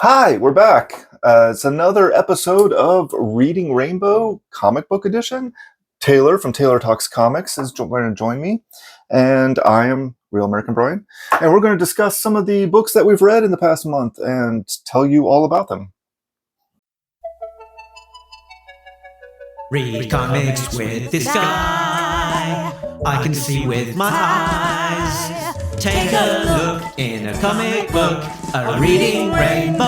Hi, we're back. It's another episode of Reading Rainbow Comic Book Edition. Taylor from Taylor Talks Comics is going to join me, and I am Real American Brian. And we're going to discuss some of the books that we've read in the past month and tell you all about them. Read comics with this guy. I can see with my eyes. Take a look in a comic book, a reading rainbow.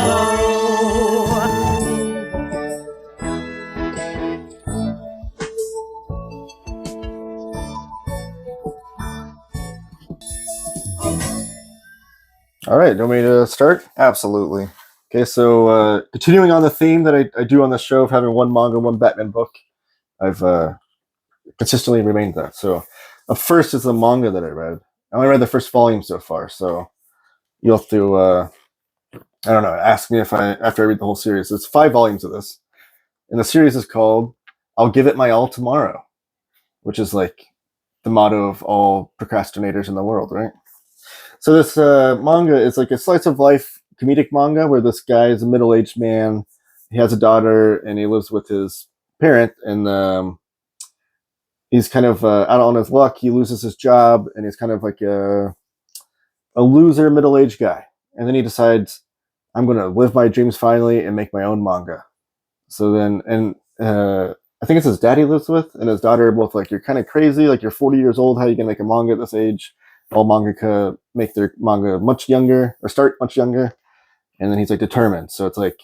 All right, do you want me to start? Absolutely. Okay, so continuing on the theme that I do on the show of having one manga, one Batman book, I've consistently remained that. So first is the manga that I read. I only read the first volume so far, so you'll have to, I don't know, ask me if after I read the whole series. It's 5 volumes of this. And the series is called I'll Give It My All Tomorrow, which is like the motto of all procrastinators in the world, right? So this manga is like a slice of life comedic manga where this guy is a middle-aged man. He has a daughter and he lives with his parent, and he's kind of out on his luck. He loses his job and he's kind of like a loser middle-aged guy. And then he decides, I'm going to live my dreams finally and make my own manga. So then, I think it's his dad he lives with and his daughter are both like, you're kind of crazy. Like, you're 40 years old. How are you going to make a manga at this age? All mangaka make their manga much younger or start much younger. And then he's like determined. So it's like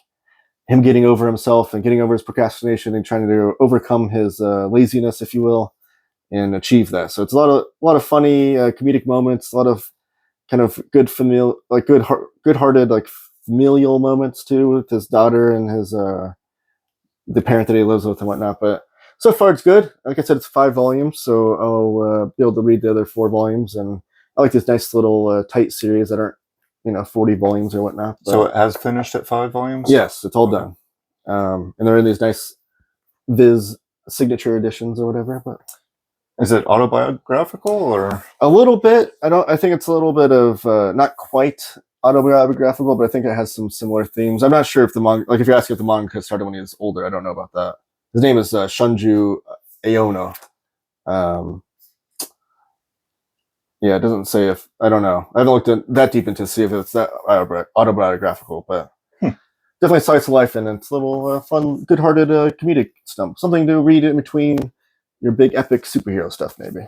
him getting over himself and getting over his procrastination and trying to overcome his laziness, if you will, and achieve that. So it's a lot of funny comedic moments, a lot of kind of good familial, like good-hearted, like familial moments too with his daughter and his the parent that he lives with and whatnot. But so far it's good. Like I said, it's 5 volumes, so I'll be able to read the other 4 volumes. And I like this nice little tight series that aren't 40 volumes or whatnot. So it has finished at 5 volumes? Yes, it's all done. And they're in these nice Viz signature editions or whatever. But is it autobiographical or a little bit? I think it's a little bit of not quite autobiographical, but I think it has some similar themes. I'm not sure if the manga, like if you're asking if the manga started when he was older, I don't know about that. His name is Shunju Aono. Yeah, it doesn't say if, I don't know. I haven't looked that deep into to see if it's that autobiographical, but definitely slice of life, and it's a little fun, good-hearted comedic stuff. Something to read in between your big epic superhero stuff, maybe.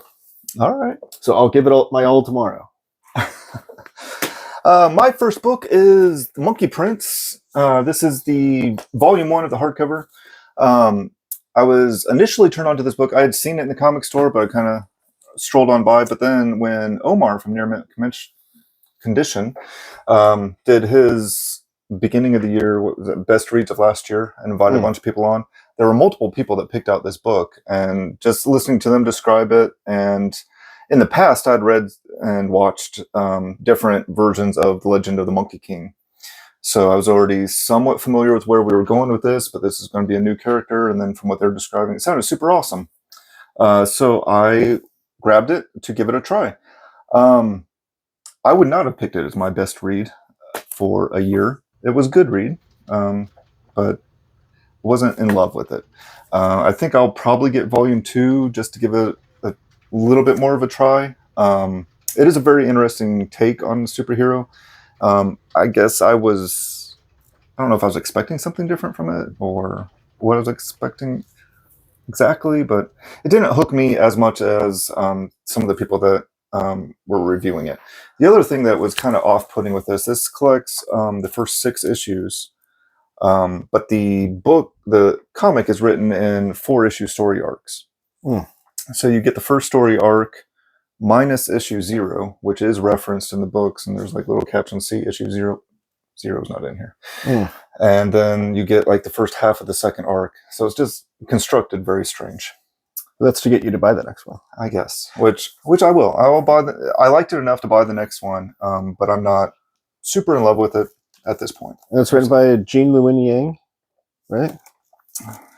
All right. So I'll give it my all tomorrow. My first book is Monkey Prince. This is the volume 1 of the hardcover. I was initially turned on to this book. I had seen it in the comic store, but I kind of strolled on by. But then when Omar from Near Mint Condition did his beginning of the year, what was it, best reads of last year, and invited a bunch of people on, there were multiple people that picked out this book, and just listening to them describe it. And in the past, I'd read and watched different versions of The Legend of the Monkey King. So I was already somewhat familiar with where we were going with this, but this is going to be a new character. And then from what they're describing, it sounded super awesome. So I grabbed it to give it a try. I would not have picked it as my best read for a year. It was a good read, but wasn't in love with it. I think I'll probably get volume 2 just to give it a little bit more of a try. It is a very interesting take on superhero. I guess I don't know if I was expecting something different from it or what I was expecting exactly, but it didn't hook me as much as some of the people that were reviewing it. The other thing that was kind of off-putting with this collects the first 6 issues, but the comic is written in 4-issue story arcs. So you get the first story arc minus issue 0, which is referenced in the books, and there's like little caption C, issue 0. 0's not in here. And then you get like the first half of the second arc. So it's just constructed very strange. That's to get you to buy the next one, I guess. Which I will. I will buy I liked it enough to buy the next one, but I'm not super in love with it at this point. And it's written by Jean Lewin Yang, right?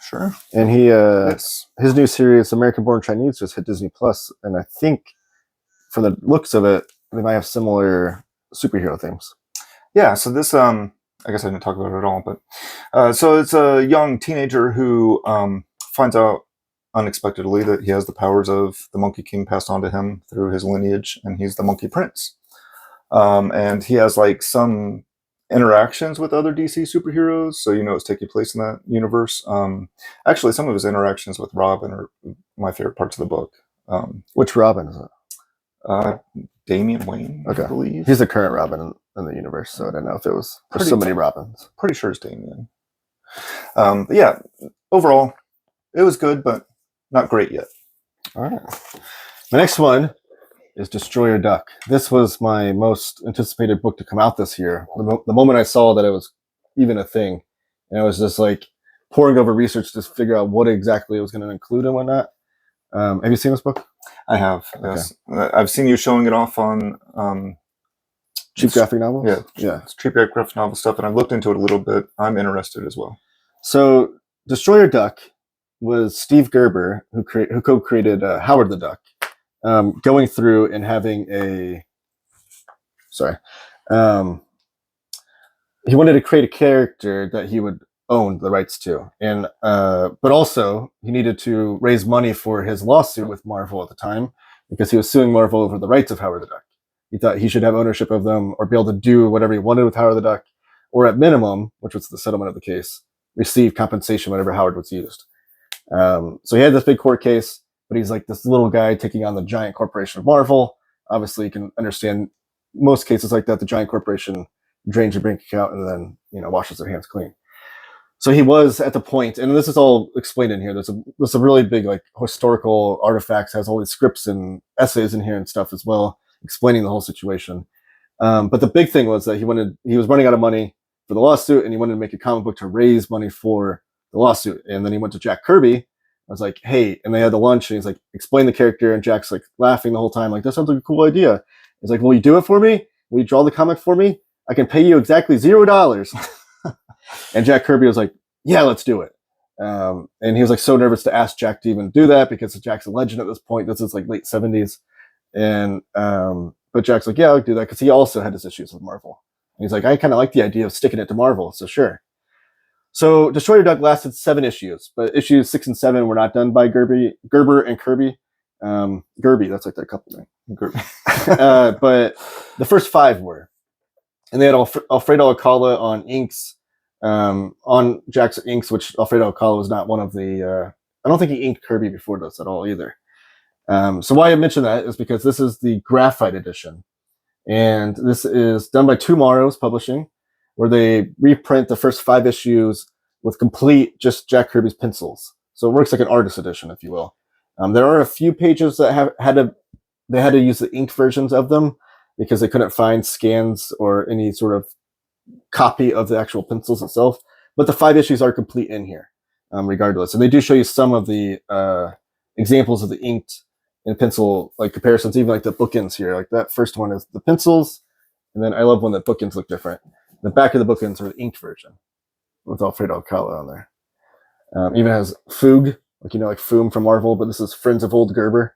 Sure. And his new series, American Born Chinese, just hit Disney Plus, and I think from the looks of it, they might have similar superhero themes. Yeah, so this I guess I didn't talk about it at all, but so it's a young teenager who finds out unexpectedly that he has the powers of the Monkey King passed on to him through his lineage, and he's the Monkey Prince. And he has like some interactions with other DC superheroes, so it's taking place in that universe. Actually, some of his interactions with Robin are my favorite parts of the book. Which Robin is it? Damian Wayne, Okay. I believe. He's the current Robin in the universe, so I don't know if it was. There's so many Robins. Pretty sure it's Damian. But yeah, overall, it was good, but not great yet. All right. The next one is Destroyer Duck. This was my most anticipated book to come out this year. The moment I saw that it was even a thing, and I was just like pouring over research to figure out what exactly it was going to include and whatnot. Have you seen this book? I have. Yes, I've seen you showing it off on cheap graphic novels. Yeah, it's cheap graphic novel stuff, and I've looked into it a little bit. I'm interested as well. So, Destroyer Duck was Steve Gerber, who co-created Howard the Duck, going through and having he wanted to create a character that he would own the rights to, and but also he needed to raise money for his lawsuit with Marvel at the time, because he was suing Marvel over the rights of Howard the Duck. He thought he should have ownership of them or be able to do whatever he wanted with Howard the Duck, or at minimum, which was the settlement of the case, receive compensation whenever Howard was used. So he had this big court case, but he's like this little guy taking on the giant corporation of Marvel. Obviously, you can understand most cases like that, the giant corporation drains your bank account and then washes their hands clean. So he was at the point, and this is all explained in here. There's a really big like historical artifacts, has all these scripts and essays in here and stuff as well, explaining the whole situation. But the big thing was that he was running out of money for the lawsuit, and he wanted to make a comic book to raise money for the lawsuit. And then he went to Jack Kirby. I was like, hey, and they had the lunch, and he's like, explain the character, and Jack's like laughing the whole time, like, that sounds like a cool idea. He's like, will you do it for me? Will you draw the comic for me? I can pay you exactly $0. And Jack Kirby was like, yeah, let's do it. And he was like so nervous to ask Jack to even do that, because Jack's a legend at this point. This is like late 70s. And but Jack's like, yeah, I'll do that, because he also had his issues with Marvel. And he's like, I kind of like the idea of sticking it to Marvel, so sure. So Destroyer Duck lasted 7 issues, but issues 6 and 7 were not done by Gerber and Kirby. Gerby, that's like their couple name. But the first 5 were. And they had Alfredo Alcala on inks, on Jack's inks, which Alfredo Alcala was not one of the... I don't think he inked Kirby before this at all either. So why I mention that is because this is the graphite edition. And this is done by Tomorrow's Publishing, where they reprint the first 5 issues with complete just Jack Kirby's pencils. So it works like an artist edition, if you will. There are a few pages that they had to use the inked versions of them, because they couldn't find scans or any sort of copy of the actual pencils itself. But the 5 issues are complete in here, regardless. And they do show you some of the examples of the inked and pencil like comparisons, even like the bookends here. Like that first one is the pencils, and then I love when the bookends look different. The back of the bookends are the inked version with Alfredo Alcala on there. Even has Foog, like Foom from Marvel, but this is Friends of Old Gerber.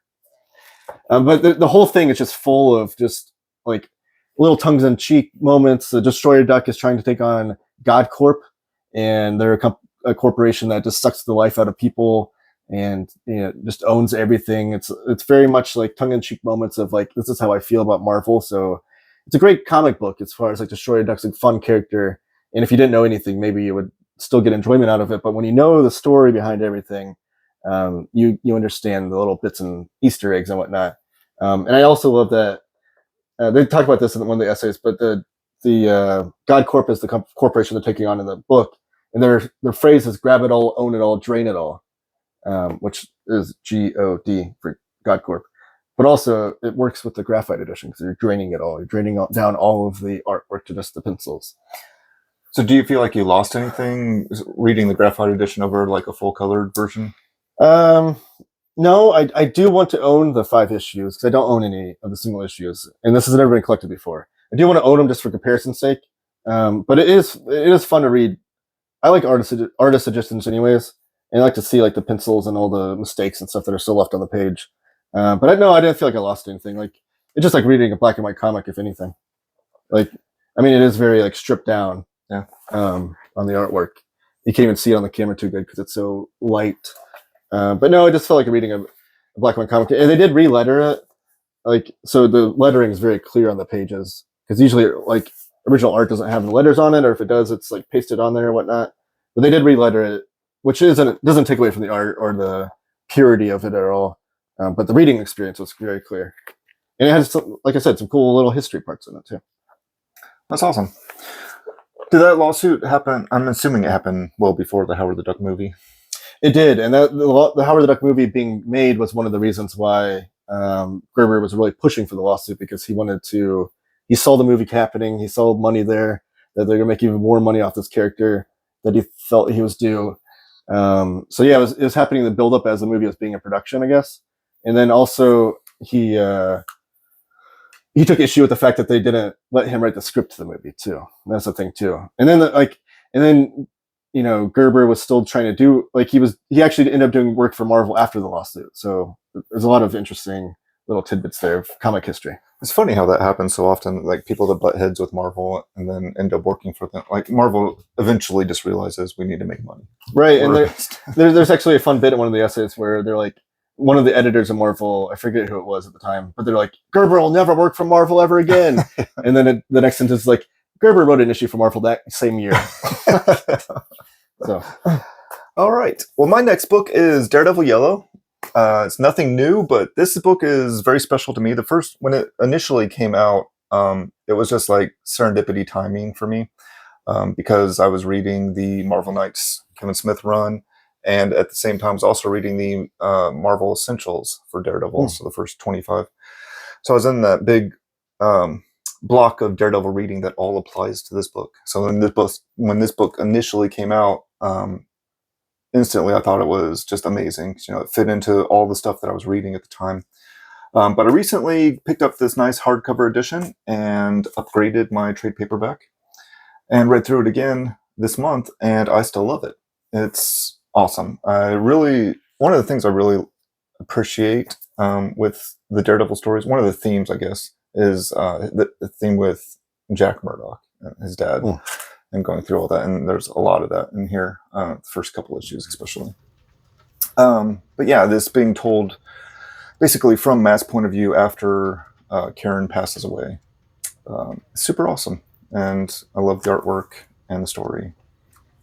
But the whole thing is just full of just like little tongues-in-cheek moments. The Destroyer Duck is trying to take on God Corp, and they're a corporation that just sucks the life out of people and just owns everything. It's very much like tongue-in-cheek moments of like, this is how I feel about Marvel. So it's a great comic book as far as like Destroyer Duck's a fun character. And if you didn't know anything, maybe you would still get enjoyment out of it. But when you know the story behind everything, you understand the little bits and Easter eggs and whatnot. And I also love that they talk about this in one of the essays, but the God Corp is the corporation they're taking on in the book, and their phrase is "grab it all, own it all, drain it all," which is GOD for God Corp. But also, it works with the graphite edition, because you're draining it all. You're draining down all of the artwork to just the pencils. So do you feel like you lost anything reading the graphite edition over like a full colored version? No, I do want to own the 5 issues, because I don't own any of the single issues, and this has never been collected before. I do want to own them just for comparison's sake, but it is fun to read. I like artist suggestions anyways, and I like to see like the pencils and all the mistakes and stuff that are still left on the page. But I didn't feel like I lost anything. Like, it's just like reading a black and white comic, if anything. Like, I mean, it is very like stripped down, Yeah. on the artwork. You can't even see it on the camera too good because it's so light. But no, I just felt like reading a black and white comic, and they did re-letter it. Like, so the lettering is very clear on the pages because usually, like, original art doesn't have the letters on it, or if it does, it's like pasted on there or whatnot. But they did re-letter it, which doesn't take away from the art or the purity of it at all. But the reading experience was very clear, and it has, some, like I said, some cool little history parts in it too. That's awesome. Did that lawsuit happen? I'm assuming it happened well before the Howard the Duck movie. It did, and the Howard the Duck movie being made was one of the reasons why Gerber was really pushing for the lawsuit, because he saw the movie happening, he saw money there, that they're gonna make even more money off this character that he felt he was due. So yeah, it was happening to build up as the movie was being in production, I guess, and then also he took issue with the fact that they didn't let him write the script to the movie too. That's the thing too. And then you know, Gerber was still trying to do, like, he actually ended up doing work for Marvel after the lawsuit. So there's a lot of interesting little tidbits there of comic history. It's funny how that happens so often. Like, people that butt heads with Marvel and then end up working for them. Like, Marvel eventually just realizes we need to make money. Right. And there's actually a fun bit in one of the essays where they're like, one of the editors of Marvel, I forget who it was at the time, but they're like, Gerber will never work for Marvel ever again. And then the next sentence is like, Gerber wrote an issue for Marvel that same year. So, all right. Well, my next book is Daredevil Yellow. It's nothing new, but this book is very special to me. When it initially came out, it was just like serendipity timing for me, because I was reading the Marvel Knights Kevin Smith run, and at the same time I was also reading the Marvel Essentials for Daredevil, so the first 25. So I was in that big block of Daredevil reading that all applies to this book. So when this book initially came out, instantly I thought it was just amazing. You know, it fit into all the stuff that I was reading at the time. But I recently picked up this nice hardcover edition and upgraded my trade paperback and read through it again this month, and I still love it. It's awesome. One of the things I really appreciate with the Daredevil stories, one of the themes, I guess, is the theme with Jack Murdock, his dad, and going through all that. And there's a lot of that in here, the first couple issues especially. But yeah, this being told basically from Matt's point of view after Karen passes away. Super awesome. And I love the artwork and the story.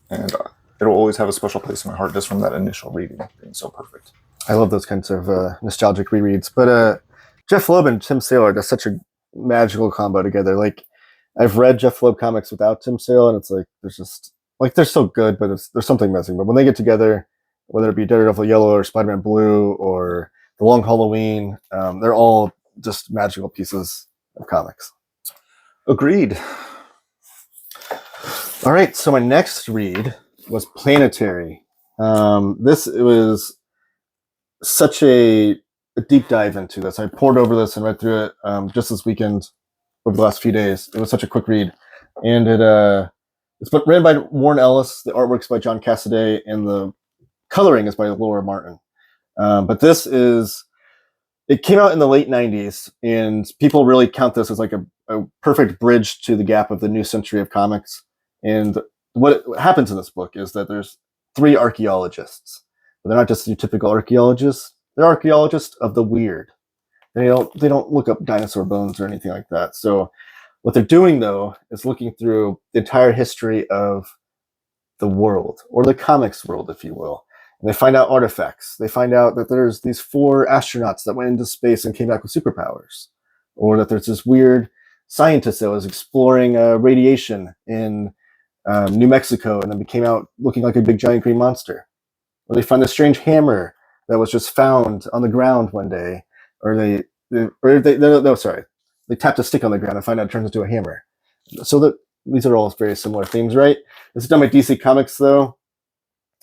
And it'll always have a special place in my heart just from that initial reading being so perfect. I love those kinds of nostalgic rereads. But Jeff Loeb and Tim Sale, that's such a magical combo together. Like, I've read Jeff Loeb comics without Tim Sale, and it's like they're so good, but there's something missing. But when they get together, whether it be Daredevil Yellow or Spider-Man Blue or The Long Halloween, they're all just magical pieces of comics. Agreed. All right, so my next read was Planetary. It was such a deep dive into this. I poured over this and read through it just this weekend over the last few days. It was such a quick read, and it's written by Warren Ellis. The artwork's by John Cassaday, and the coloring is by Laura Martin. But it came out in the late 90s, and people really count this as like a perfect bridge to the gap of the new century of comics. And what happens in this book is that there's 3 archaeologists. But they're not just your typical archaeologists. They're archaeologists of the weird. They don't look up dinosaur bones or anything like that. So what they're doing, though, is looking through the entire history of the world, or the comics world, if you will. And they find out artifacts. They find out that there's these 4 astronauts that went into space and came back with superpowers. Or that there's this weird scientist that was exploring radiation in New Mexico and then came out looking like a big giant green monster. Or they find a strange hammer that was just found on the ground one day. Or they tapped a stick on the ground and find out it turns into a hammer. So these are all very similar themes, right? This is done by DC Comics, though.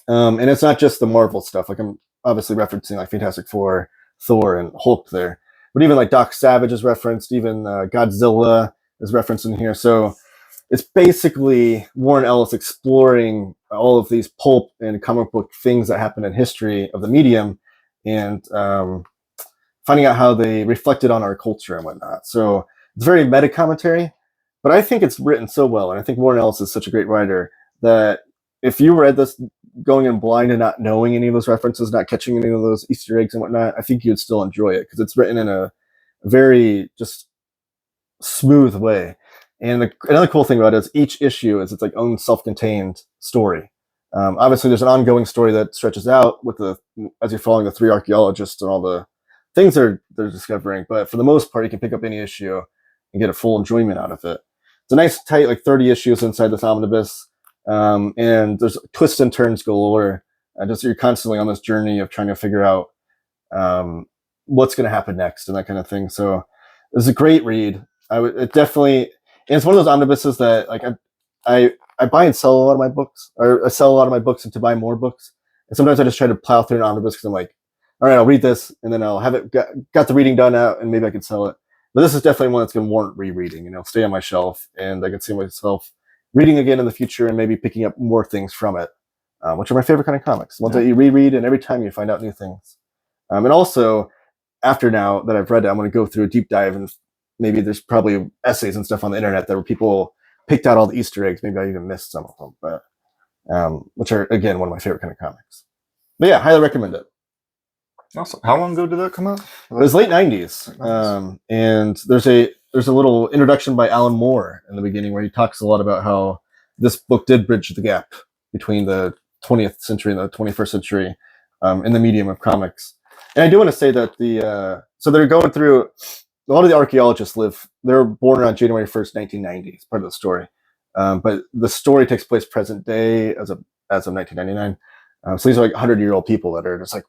And it's not just the Marvel stuff. Like, I'm obviously referencing like Fantastic Four, Thor, and Hulk there. But even like Doc Savage is referenced. Even Godzilla is referenced in here. So it's basically Warren Ellis exploring all of these pulp and comic book things that happen in history of the medium, and finding out how they reflected on our culture and whatnot. So it's very meta commentary, but I think it's written so well, and I think Warren Ellis is such a great writer that if you read this going in blind and not knowing any of those references, not catching any of those Easter eggs and whatnot, I think you'd still enjoy it because it's written in a very just smooth way. And another cool thing about it is each issue is its like own self-contained story. Obviously, there's an ongoing story that stretches out with as you're following the three archaeologists and all the things they're discovering. But for the most part, you can pick up any issue and get a full enjoyment out of it. It's a nice tight like 30 issues inside this omnibus, and there's twists and turns galore. Just you're constantly on this journey of trying to figure out what's going to happen next and that kind of thing. So it's a great read. It definitely, and it's one of those omnibuses that like I buy and sell a lot of my books, or I sell a lot of my books and to buy more books. And sometimes I just try to plow through an omnibus because I'm like, all right, I'll read this and then I'll have it got the reading done out and maybe I can sell it. But this is definitely one that's going to warrant rereading. You know, stay on my shelf, and I can see myself reading again in the future and maybe picking up more things from it, which are my favorite kind of comics. Ones that you reread and every time you find out new things. And also, after now that I've read it, I'm going to go through a deep dive, and maybe there's probably essays and stuff on the internet that where people picked out all the Easter eggs. Maybe I even missed some of them, but which are again one of my favorite kind of comics. But yeah, highly recommend it. Awesome. How long ago did that come out? It was late 90s, and there's a little introduction by Alan Moore in the beginning where he talks a lot about how this book did bridge the gap between the 20th century and the 21st century in the medium of comics. And I do want to say that so they're going through, a lot of the archaeologists they're born around January 1st, 1990. It's part of the story. But the story takes place present day as of 1999. So these are like 100-year-old people that are just like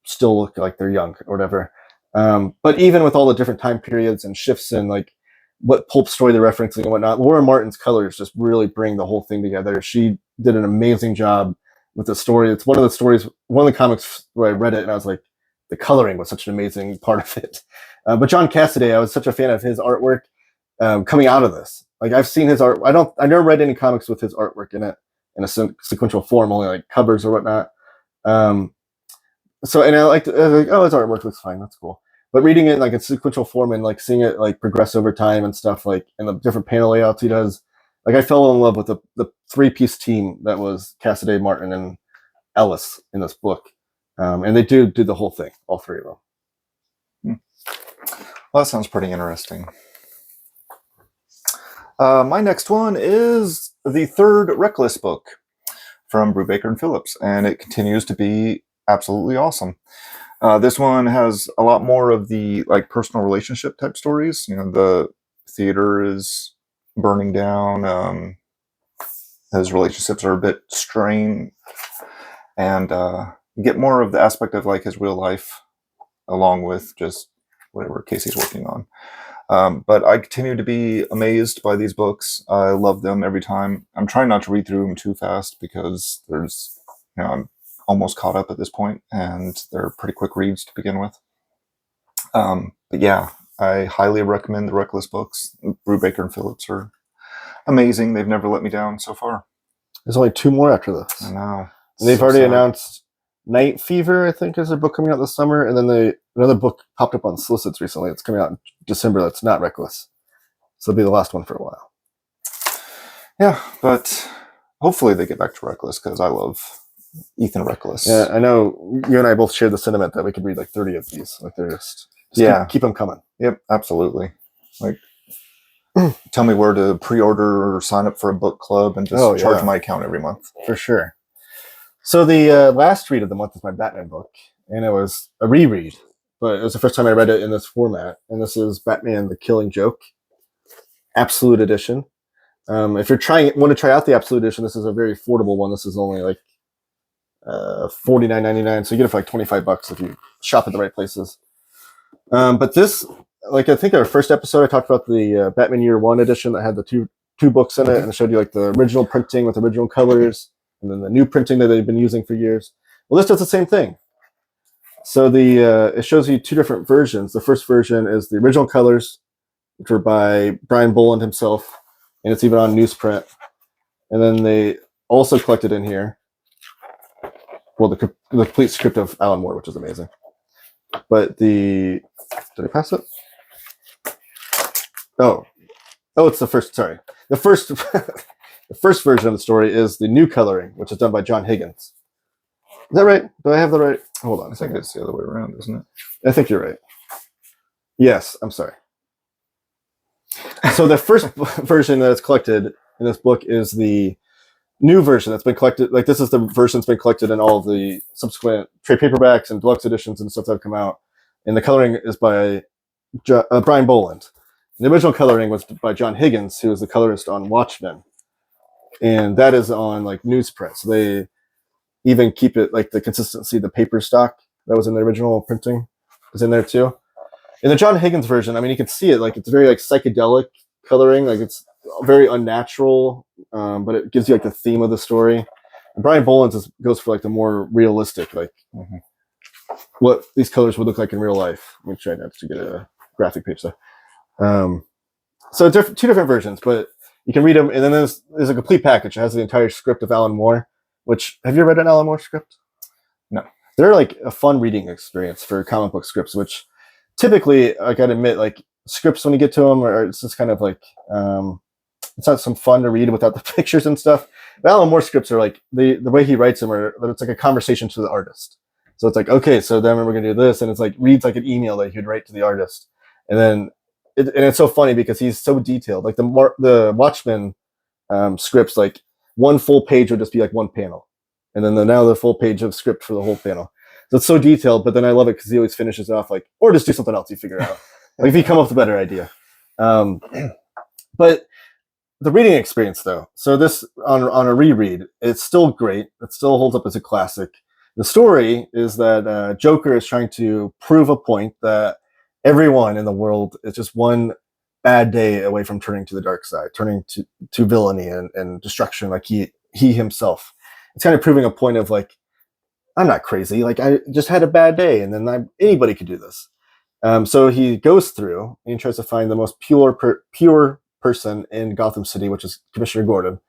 still look like they're young or whatever. But even with all the different time periods and shifts in like what pulp story they're referencing and whatnot, Laura Martin's colors just really bring the whole thing together. She did an amazing job with the story. It's one of the comics where I read it and I was like, the coloring was such an amazing part of it. But John Cassaday, I was such a fan of his artwork coming out of this. Like I've seen his art. I never read any comics with his artwork in it in a sequential form, only like covers or whatnot. So, and I was like, oh, his artwork looks fine. That's cool. But reading it like in sequential form and like seeing it like progress over time and stuff, like and the different panel layouts he does, like I fell in love with the three-piece team that was Cassaday, Martin, and Ellis in this book. And they do the whole thing, all three of them. Well, that sounds pretty interesting. My next one is the third Reckless book from Brubaker and Phillips, and it continues to be absolutely awesome. This one has a lot more of the like personal relationship type stories. You know, the theater is burning down. His relationships are a bit strained, and you get more of the aspect of like his real life along with just whatever Casey's working on. But I continue to be amazed by these books. I love them every time. I'm trying not to read through them too fast because I'm almost caught up at this point, and they're pretty quick reads to begin with. But yeah, I highly recommend the Reckless books. Brubaker and Phillips are amazing. They've never let me down so far. There's only 2 more after this. I know. And they've already announced Night Fever, I think, is a book coming out this summer, and then another book popped up on solicits recently. It's coming out in December. That's not Reckless, so it'll be the last one for a while. Yeah, but hopefully they get back to Reckless because I love Ethan Reckless. Yeah, I know you and I both share the sentiment that we could read like 30 of these. Like they're just keep them coming. Yep, absolutely. Like, tell me where to pre-order or sign up for a book club and just charge my account every month. For sure. So the last read of the month is my Batman book, and it was a reread, but it was the first time I read it in this format. And this is Batman: The Killing Joke, Absolute Edition. If you're want to try out the Absolute Edition, this is a very affordable one. This is only like $49.99, so you get it for like $25 if you shop at the right places. But this, like I think our first episode, I talked about the Batman Year One edition that had the two books in it, and it showed you like the original printing with original colors, and then the new printing that they've been using for years. Well, this does the same thing. So it shows you 2 different versions. The first version is the original colors, which were by Brian Boland himself, and it's even on newsprint. And then they also collected in here, well, the complete script of Alan Moore, which is amazing. But did I pass it? Oh, Oh, it's the first. Sorry, the first. The first version of the story is the new coloring, which is done by John Higgins. Is that right? Do I have the right? Hold on. I think it's the other way around, isn't it? I think you're right. Yes, I'm sorry. So the first version that's collected in this book is the new version that's been collected. Like this is the version that's been collected in all of the subsequent trade paperbacks and deluxe editions and stuff that have come out. And the coloring is by Brian Boland. The original coloring was by John Higgins, who was the colorist on Watchmen, and that is on like newsprint. So they even keep it like the consistency, the paper stock that was in the original printing is in there too. In the John Higgins version, I mean, you can see it like it's very like psychedelic coloring, like it's very unnatural, but it gives you like the theme of the story. And Brian Boland goes for like the more realistic, like what these colors would look like in real life. Let me try not to get a graphic page though. So two different versions, but you can read them, and then there's a complete package. It has the entire script of Alan Moore. Which, have you read an Alan Moore script? No. They're like a fun reading experience for comic book scripts, which typically, I gotta admit, like scripts when you get to them, or it's just kind of like it's not some fun to read without the pictures and stuff. But Alan Moore scripts are like the way he writes them are it's like a conversation to the artist. So it's like, okay, so then we're gonna do this, and it's like reads like an email that he'd write to the artist, and then and it's so funny because he's so detailed. Like the Watchmen scripts, like one full page would just be like one panel, and then now the full page of script for the whole panel. So it's so detailed, but then I love it because he always finishes off like, or just do something else you figure out. Like if you come up with a better idea. But the reading experience though, so this on a reread, it's still great. It still holds up as a classic. The story is that Joker is trying to prove a point that everyone in the world is just one bad day away from turning to the dark side, turning to villainy and destruction, like he himself. It's kind of proving a point of like, I'm not crazy. Like I just had a bad day, and then anybody could do this. So he goes through and he tries to find the most pure person in Gotham City, which is Commissioner Gordon,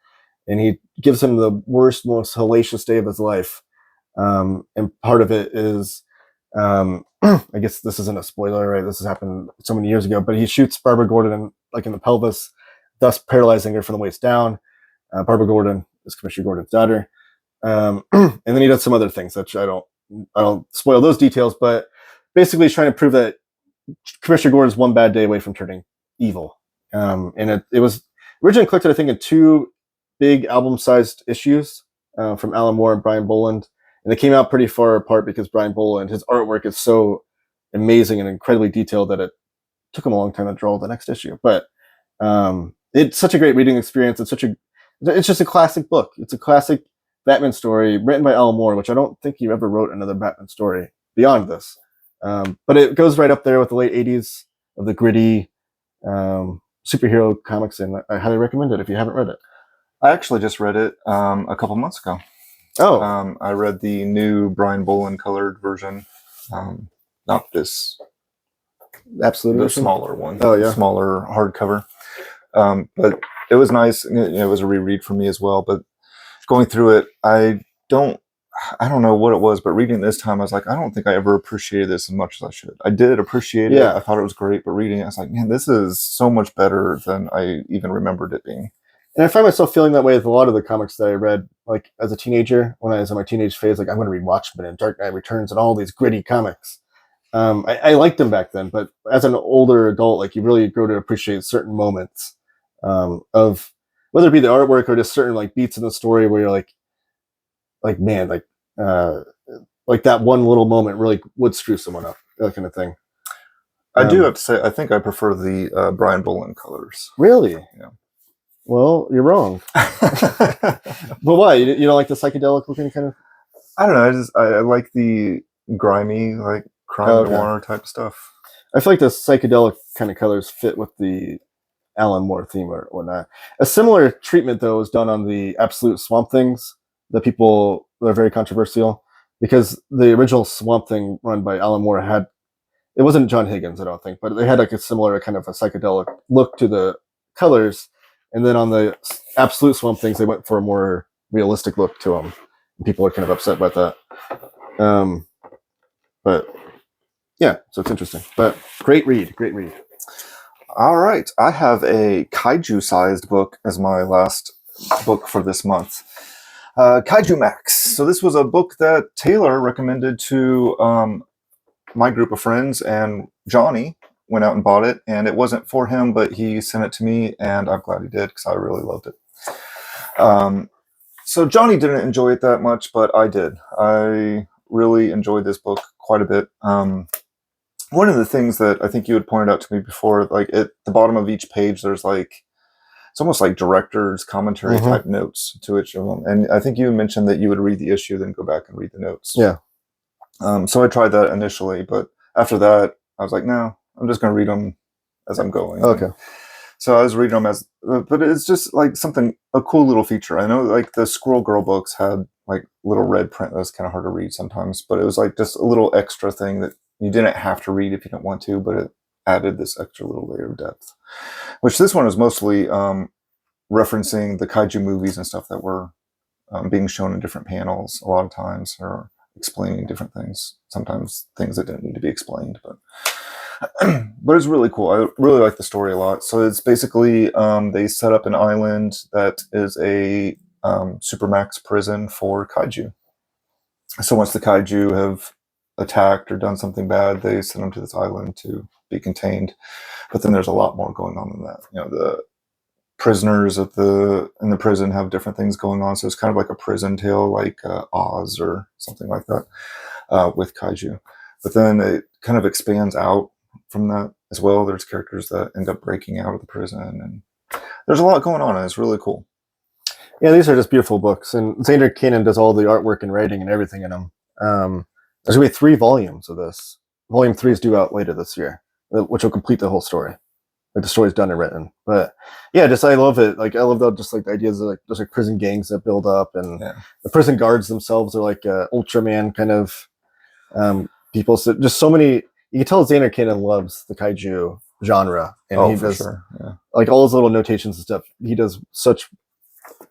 and he gives him the worst, most hellacious day of his life. And part of it is, I guess this isn't a spoiler, right? This has happened so many years ago, but he shoots Barbara Gordon in the pelvis, thus paralyzing her from the waist down. Barbara Gordon is Commissioner Gordon's daughter. And then he does some other things, which I don't spoil those details, but basically he's trying to prove that Commissioner Gordon's one bad day away from turning evil. And it was originally collected, I think, in two big album-sized issues from Alan Moore and Brian Boland. And they came out pretty far apart because Brian Boland, his artwork is so amazing and incredibly detailed that it took him a long time to draw the next issue. But it's such a great reading experience. It's just a classic book. It's a classic Batman story written by Alan Moore, which I don't think he ever wrote another Batman story beyond this. But it goes right up there with the late 80s of the gritty superhero comics, and I highly recommend it if you haven't read it. I actually just read it a couple months ago. Oh, I read the new Brian Boland colored version, not this absolutely. the smaller one. Oh yeah, smaller hardcover. But it was nice. It was a reread for me as well. But going through it, I don't know what it was, but reading it this time, I was like, I don't think I ever appreciated this as much as I should. I did appreciate it. I thought it was great, but reading it, I was like, man, this is so much better than I even remembered it being. And I find myself feeling that way with a lot of the comics that I read, like as a teenager, when I was in my teenage phase, like I'm going to read Watchmen and Dark Knight Returns and all these gritty comics. I liked them back then, but as an older adult, like you really grow to appreciate certain moments of whether it be the artwork or just certain like beats in the story where you're like man, like that one little moment really would screw someone up, that kind of thing. I do have to say, I think I prefer the Brian Boland colors. Really? Yeah. Well, you're wrong. But why? You don't like the psychedelic looking kind of? I don't know. I like the grimy, like crime noir type stuff. I feel like the psychedelic kind of colors fit with the Alan Moore theme or whatnot. A similar treatment, though, was done on the Absolute Swamp Things. That are very controversial because the original Swamp Thing run by Alan Moore it wasn't John Higgins, I don't think, but they had like a similar kind of a psychedelic look to the colors. And then on the Absolute Swamp Things, they went for a more realistic look to them. And people are kind of upset about that. But yeah, so it's interesting. But great read. All right. I have a kaiju-sized book as my last book for this month. Kaiju Max. So this was a book that Taylor recommended to my group of friends, and Johnny went out and bought it. And it wasn't for him, but he sent it to me, and I'm glad he did because I really loved it. So Johnny didn't enjoy it that much, but I did. I really enjoyed this book quite a bit. One of the things that I think you had pointed out to me before, like at the bottom of each page, there's like, it's almost like director's commentary type notes to each of them. And I think you mentioned that you would read the issue, then go back and read the notes. Yeah. So I tried that initially, but after that, I was like, no, I'm just going to read them as I'm going. Okay. So I was reading them as, but it's just like a cool little feature. I know like the Squirrel Girl books had like little red print that was kind of hard to read sometimes, but it was like just a little extra thing that you didn't have to read if you didn't want to, but it added this extra little layer of depth. Which this one is mostly referencing the kaiju movies and stuff that were being shown in different panels a lot of times, or explaining different things. Sometimes things that didn't need to be explained, but it's really cool. I really like the story a lot. So it's basically they set up an island that is a supermax prison for kaiju. So once the kaiju have attacked or done something bad, they send them to this island to be contained. But then there's a lot more going on than that. You know, the prisoners in the prison have different things going on. So it's kind of like a prison tale, like Oz or something like that, with kaiju. But then it kind of expands out from that as well. There's characters that end up breaking out of the prison, and there's a lot going on, and it's really cool. Yeah, these are just beautiful books, and Zander Kanan does all the artwork and writing and everything in them. There's going to be 3 volumes of this. Volume 3 is due out later this year, which will complete the whole story. Like the story's done and written. But yeah, I love it. Like I love the ideas of like there's like prison gangs that build up, and the prison guards themselves are like Ultraman kind of people. So just so many. You can tell Zander Kanan loves the kaiju genre, and he does like all his little notations and stuff. He does such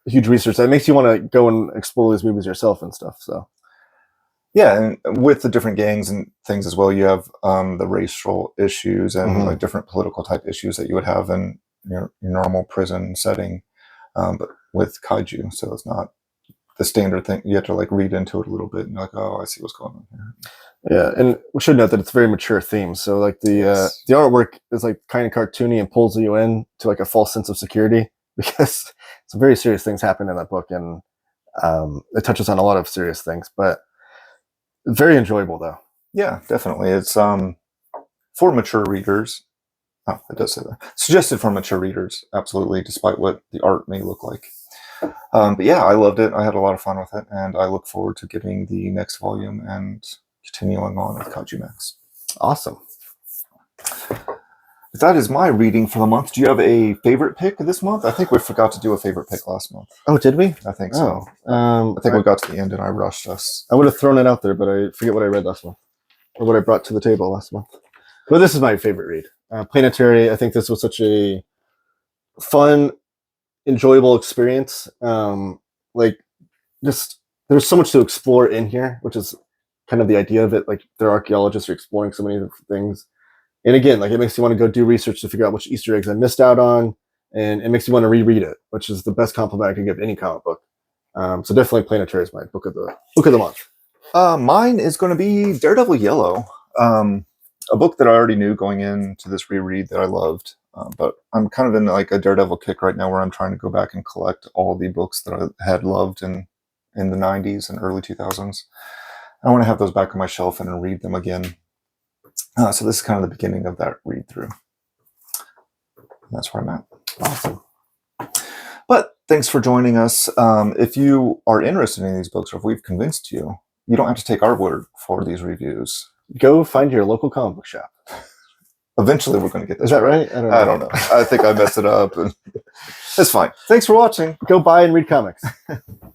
huge research that makes you want to go and explore these movies yourself and stuff. So. Yeah, and with the different gangs and things as well, you have the racial issues and like different political type issues that you would have in your normal prison setting, but with kaiju. So it's not the standard thing. You have to like read into it a little bit and you're like, oh, I see what's going on here. Yeah, and we should note that it's very mature theme. So like the artwork is like kind of cartoony and pulls you in to like a false sense of security, because some very serious things happen in that book, and it touches on a lot of serious things, but very enjoyable though. Yeah, definitely. It's for mature readers. Oh, it does say that. Suggested for mature readers, absolutely, despite what the art may look like. But yeah, I loved it. I had a lot of fun with it, and I look forward to getting the next volume and continuing on with Kaiju Max. Awesome. That is my reading for the month. Do you have a favorite pick this month? I think we forgot to do a favorite pick last month. Oh, did we? I think so. I think we got to the end and I rushed us. I would have thrown it out there, but I forget what I read last month, or what I brought to the table last month. But this is my favorite read. Planetary. I think this was such a fun, enjoyable experience. Like, just there's so much to explore in here, which is kind of the idea of it. Like, they're archaeologists are exploring so many different things. And again, like, it makes you want to go do research to figure out which Easter eggs I missed out on, and it makes you want to reread it, which is the best compliment I can give any comic book. So definitely Planetary is my book of the month. Mine is going to be Daredevil Yellow, a book that I already knew going into this reread that I loved. But I'm kind of in like a Daredevil kick right now, where I'm trying to go back and collect all the books that I had loved in the 90s and early 2000s. I want to have those back on my shelf and read them again. So this is kind of the beginning of that read through. That's where I'm at. Awesome. But thanks for joining us. If you are interested in these books, or if we've convinced you, you don't have to take our word for these reviews. Go find your local comic book shop. Eventually we're going to get this. Is that right? I don't know. I think I messed it up. And it's fine. Thanks for watching. Go buy and read comics.